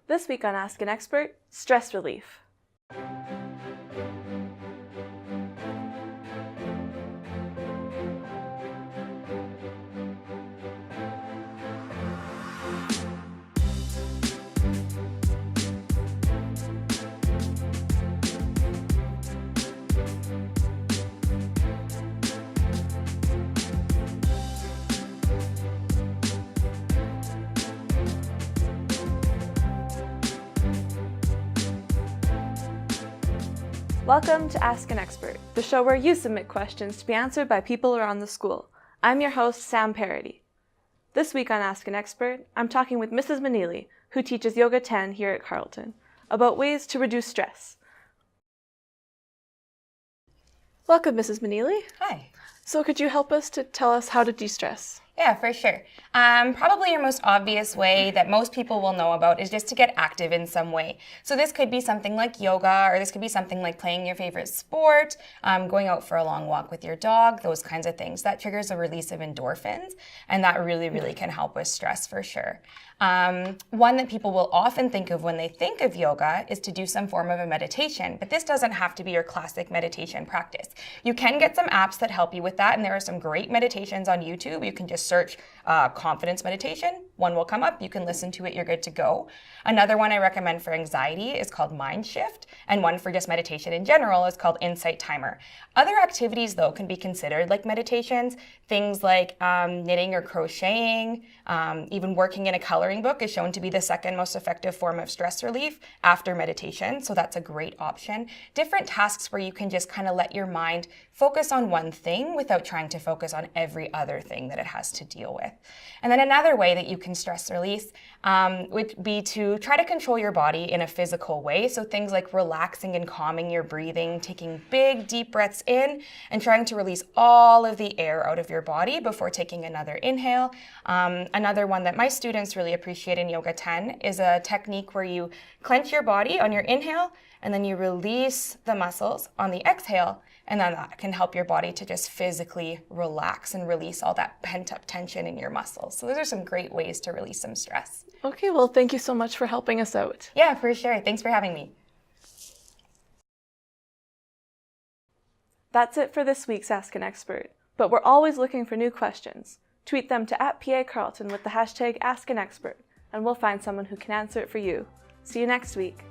This week on Ask an Expert, stress relief. Welcome to Ask an Expert, the show where you submit questions to be answered by people around the school. I'm your host, Sam Parody. This week on Ask an Expert, I'm talking with Mrs. Minielly, who teaches Yoga 10 here at Carlton, about ways to reduce stress. Welcome, Mrs. Minielly. Hi. So could you help us to tell us how to de-stress? Yeah, for sure. Probably your most obvious way that most people will know about is just to get active in some way. So this could be something like yoga, or this could be something like playing your favorite sport, going out for a long walk with your dog, those kinds of things. That triggers a release of endorphins, and that really can help with stress for sure. One that people will often think of when they think of yoga is to do some form of a meditation, but this doesn't have to be your classic meditation practice. You can get some apps that help you with that, and there are some great meditations on YouTube. You can just search confidence meditation. One will come up. You can listen to it. You're good to go. Another one I recommend for anxiety is called Mind Shift, and one for just meditation in general is called Insight Timer. Other activities, though, can be considered like meditations. Things like knitting or crocheting, even working in a coloring book is shown to be the second most effective form of stress relief after meditation, so that's a great option. Different tasks where you can just kind of let your mind focus on one thing without trying to focus on every other thing that it has to deal with. And then another way that you can stress release would be to try to control your body in a physical way. So things like relaxing and calming your breathing, taking big, deep breaths in, and trying to release all of the air out of your body before taking another inhale. Another one that my students really appreciate in Yoga 10 is a technique where you clench your body on your inhale, and then you release the muscles on the exhale, and then that can help your body to just physically relax and release all that pent-up tension in your muscles. So those are some great ways to release some stress. Okay, well, thank you so much for helping us out. Yeah, for sure. Thanks for having me. That's it for this week's Ask an Expert, but we're always looking for new questions. Tweet them to @PA Carlton with the hashtag AskAnExpert, and we'll find someone who can answer it for you. See you next week.